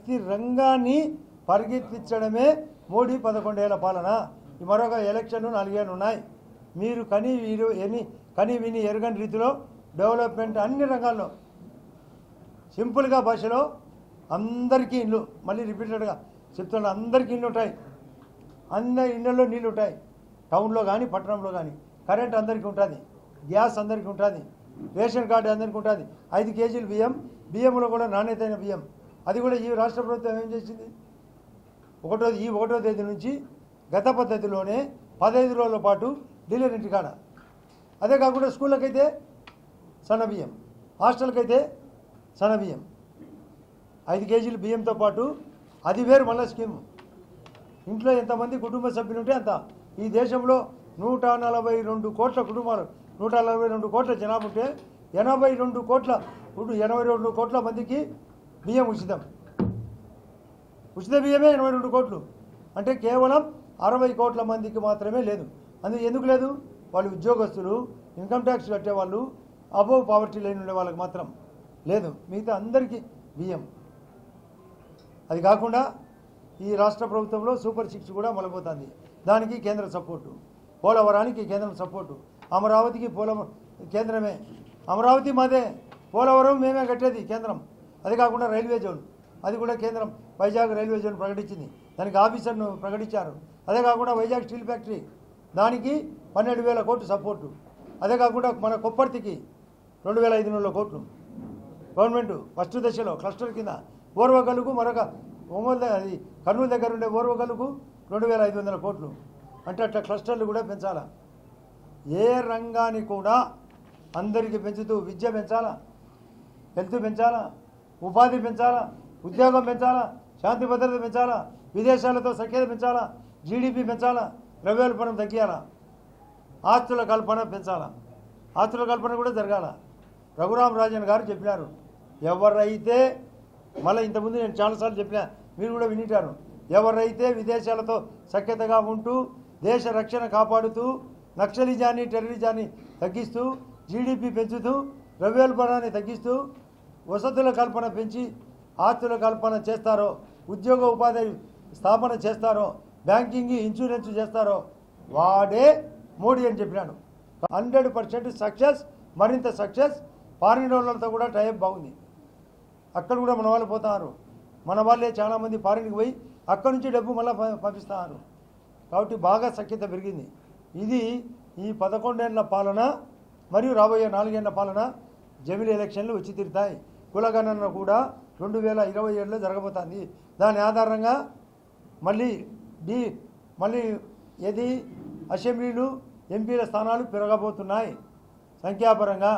ప్రతి రంగాన్ని పరిగెత్తించడమే మోడీ 11 ఏళ్ల పాలన. మరొక ఎలక్షన్ 4 ఏళ్ళు ఉన్నాయి. మీరు కని విని ఎరగని రీతిలో డెవలప్మెంట్ అన్ని రంగాల్లో సింపుల్గా భాషలో అందరికీ ఇల్లు, మళ్ళీ రిపీటెడ్గా చెప్తున్నా, అందరికీ ఇల్లు ఉంటాయి, అందరి ఇళ్ళల్లో నీళ్ళు ఉంటాయి. టౌన్లో కానీ పట్టణంలో కానీ కరెంట్ అందరికీ ఉంటుంది, గ్యాస్ అందరికీ ఉంటుంది, రేషన్ కార్డు అందరికీ ఉంటుంది. 5 కేజీలు బియ్యంలో కూడా నాణ్యతైన బియ్యం. అది కూడా ఈ రాష్ట్ర ప్రభుత్వం ఏం చేసింది, 1వ తేదీ నుంచి గత పద్ధతిలోనే 15 రోజుల పాటు డీలర్ ఇంటికాడ. అదే కాకుండా స్కూళ్ళకైతే సన్నబియ్యం, హాస్టల్కైతే సన్నబియ్యం, 5 కేజీలు బియ్యంతో పాటు అది వేరు మళ్ళీ స్కీము. ఇంట్లో ఎంతమంది కుటుంబ సభ్యులు ఉంటే అంత. ఈ దేశంలో 142 కోట్ల కుటుంబాలు, 142 కోట్ల జనాభా ఉంటే 82 కోట్ల మందికి బియ్యం ఉచితం. ఉచిత బియ్యమే 82 కోట్లు అంటే కేవలం 60 కోట్ల మందికి మాత్రమే లేదు. ఎందుకు లేదు? వాళ్ళు ఉద్యోగస్తులు, ఇన్కమ్ ట్యాక్స్ కట్టేవాళ్ళు, అబోవ్ పావర్టీ లైన్ ఉండే వాళ్ళకి మాత్రం లేదు, మిగతా అందరికీ బియ్యం. అది కాకుండా ఈ రాష్ట్ర ప్రభుత్వంలో సూపర్ 6 కూడా మొదలుపోతుంది. దానికి కేంద్ర సపోర్టు, పోలవరానికి కేంద్రం సపోర్టు, అమరావతికి కేంద్రమే, అమరావతి మాదే, పోలవరం మేమే కట్టేది కేంద్రం. అది కాకుండా రైల్వే జోన్, అది కూడా కేంద్రం వైజాగ్ రైల్వే జోన్ ప్రకటించింది, దానికి ఆఫీసర్ను ప్రకటించారు. అదే కాకుండా వైజాగ్ స్టీల్ ఫ్యాక్టరీ, దానికి 12,000 కోట్లు సపోర్టు. అదే కాకుండా మన కొప్పర్తికి 2,500 కోట్లు గవర్నమెంట్ ఫస్ట్ దశలో క్లస్టర్ కింద. ఓర్వగల్లుకు మరొక అది కర్నూలు దగ్గర ఉండే ఓర్వగల్లుకు 2,500 కోట్లు. అంటే అట్లా క్లస్టర్లు కూడా పెంచాలా. ఏ రంగాన్ని కూడా అందరికీ పెంచుతూ విద్య పెంచాలా, హెల్త్ పెంచాలా, ఉపాధి పెంచాలా, ఉద్యోగం పెంచాలా, శాంతి భద్రత పెంచాలా, విదేశాలతో సఖ్యత పెంచాలా, జీడిపి పెంచాలా, ద్రవ్యోల్బణం తగ్గియాలా, ఆస్తుల కల్పన పెంచాలా. ఆస్తుల కల్పన కూడా జరగాల. రఘురామ్ రాజన్ గారు చెప్పినారు, ఎవరైతే, మళ్ళీ ఇంతకుముందు నేను చాలాసార్లు చెప్పినా, మీరు కూడా వినిటారు, ఎవరైతే విదేశాలతో సఖ్యతగా ఉంటూ దేశ రక్షణ కాపాడుతూ నక్సలిజాన్ని టెర్రరిజాన్ని తగ్గిస్తూ జీడిపి పెంచుతూ ద్రవ్యోల్బణాన్ని తగ్గిస్తూ వసతుల కల్పన పెంచి ఆస్తుల కల్పన చేస్తారో, ఉద్యోగ ఉపాధి స్థాపన చేస్తారో, బ్యాంకింగ్ ఇన్సూరెన్స్ చేస్తారో వాడే మోడీ అని చెప్పినాడు. 100% సక్సెస్, మరింత సక్సెస్. ఫారిన్ వాళ్ళతో కూడా టైప్ బాగుంది. అక్కడ కూడా మన వాళ్ళు పోతున్నారు. మన వాళ్ళే చాలామంది ఫారిన్కి పోయి అక్కడి నుంచి డబ్బు మళ్ళీ పంపిస్తున్నారు. కాబట్టి బాగా సఖ్యత పెరిగింది. ఇది ఈ 11 ఏళ్ల పాలన మరియు రాబోయే 4 ఏళ్ల పాలన జమిలీ ఎలక్షన్లు వచ్చి తీరుతాయి. కులగణన కూడా 2027లో జరగబోతుంది. దాని ఆధారంగా మళ్ళీ ఏది అసెంబ్లీలు ఎంపీల స్థానాలు పెరగబోతున్నాయి. సంఖ్యాపరంగా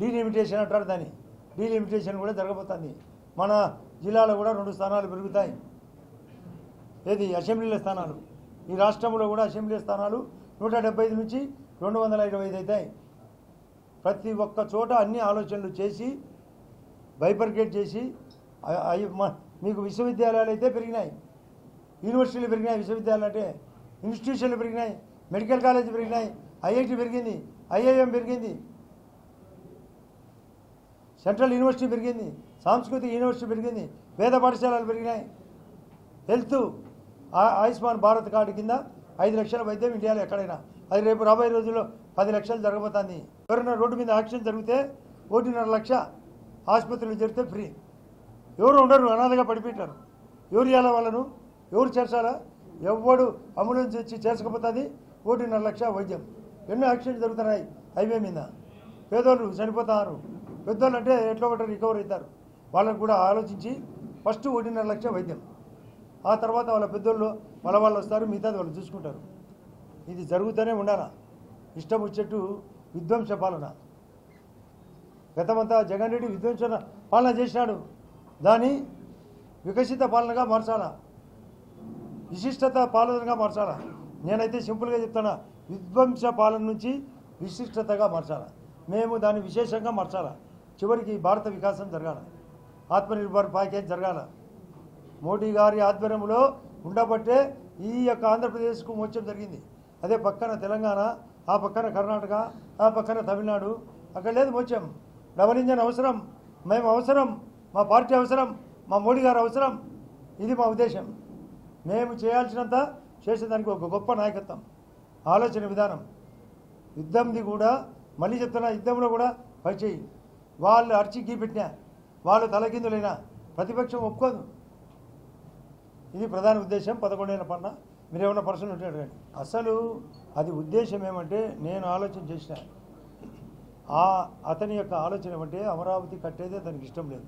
డీలిమిటేషన్ అంటారు దాన్ని, డీలిమిటేషన్ కూడా జరగబోతుంది. మన జిల్లాలో కూడా 2 స్థానాలు పెరుగుతాయి. ఏది అసెంబ్లీల స్థానాలు. ఈ రాష్ట్రంలో కూడా అసెంబ్లీ స్థానాలు 175 నుంచి 225 అవుతాయి. ప్రతి ఒక్క చోట అన్ని ఆలోచనలు చేసి బైపర్కేట్ చేసి మీకు విశ్వవిద్యాలయాలు అయితే పెరిగినాయి, యూనివర్సిటీలు పెరిగినాయి, విశ్వవిద్యాలయాలు అంటే ఇన్స్టిట్యూషన్లు పెరిగినాయి, మెడికల్ కాలేజ్ పెరిగినాయి, ఐఐటి పెరిగింది, ఐఐఎం పెరిగింది, సెంట్రల్ యూనివర్సిటీ పెరిగింది, సాంస్కృతిక యూనివర్సిటీ పెరిగింది, వేద పాఠశాలలు పెరిగినాయి. హెల్త్ ఆయుష్మాన్ భారత్ కార్డు కింద 5 లక్షల వైద్యం ఇండియాలో ఎక్కడైనా. అది రేపు రాబోయే రోజుల్లో 10 లక్షలు జరగబోతుంది. ఎవరైనా రోడ్డు మీద యాక్సిడెంట్ జరిగితే 1.5 లక్ష ఆసుపత్రులు జరిగితే ఫ్రీ. ఎవరు ఉండరు, అనాథగా పడిపెట్టారు. ఎవరు ఇవ్వాలా వాళ్ళను, ఎవరు చేర్చాలా? ఎవడు అంబులెన్స్ వచ్చి చేర్చకపోతుంది. 1.5 లక్ష వైద్యం. ఎన్నో యాక్సిడెంట్ జరుగుతున్నాయి హైవే మీద. పేదోళ్ళు చనిపోతున్నారు. పెద్దోళ్ళు అంటే ఎట్లా ఒకటి రికవర్ అవుతారు. వాళ్ళకు కూడా ఆలోచించి ఫస్ట్ 1.5 లక్ష వైద్యం. ఆ తర్వాత వాళ్ళ పెద్దోళ్ళు వాళ్ళు వస్తారు, మిగతాది వాళ్ళు చూసుకుంటారు. ఇది జరుగుతూనే ఉండాలా. ఇష్టం వచ్చేట్టు విధ్వంస పాలన. గతమంతా జగన్ రెడ్డి విధ్వంస పాలన చేసినాడు. దాన్ని వికసిత పాలనగా మార్చాలా, విశిష్టత పాలనగా మార్చాలా. నేనైతే సింపుల్గా చెప్తున్నా, విధ్వంస పాలన నుంచి విశిష్టతగా మార్చాలా. మేము దాన్ని విశేషంగా మార్చాలా. చివరికి భారత వికాసం జరగాల, ఆత్మనిర్భర్ ప్యాకేజ్ జరగాల. మోడీ గారి ఆధ్వర్యంలో ఉండబట్టే ఈ యొక్క ఆంధ్రప్రదేశ్కు మోక్షం జరిగింది. అదే పక్కన తెలంగాణ, ఆ పక్కన కర్ణాటక, ఆ పక్కన తమిళనాడు, అక్కడ లేదు మోక్షం. డబల్ ఇంజన్ అవసరం, మేము అవసరం, మా పార్టీ అవసరం, మా మోడీ గారు అవసరం. ఇది మా ఉద్దేశం. మేము చేయాల్సినంత చేసేదానికి ఒక గొప్ప నాయకత్వం, ఆలోచన విధానం. యుద్ధంది కూడా మళ్ళీ చెప్తున్నా, యుద్ధంలో కూడా పైచేయి. వాళ్ళు అరిచి గీపెట్టినా, వాళ్ళు తలకిందులైనా ప్రతిపక్షం ఒప్పుకోదు. ఇది ప్రధాన ఉద్దేశం. 11 ఏళ్ళ పన్న మీరు ఏమన్నా పర్సన్ ఉంటే అడగండి. అసలు అది ఉద్దేశం ఏమంటే, నేను ఆలోచన చేసిన అతని యొక్క ఆలోచన ఏమంటే అమరావతి కట్టేదే తనకి ఇష్టం లేదు.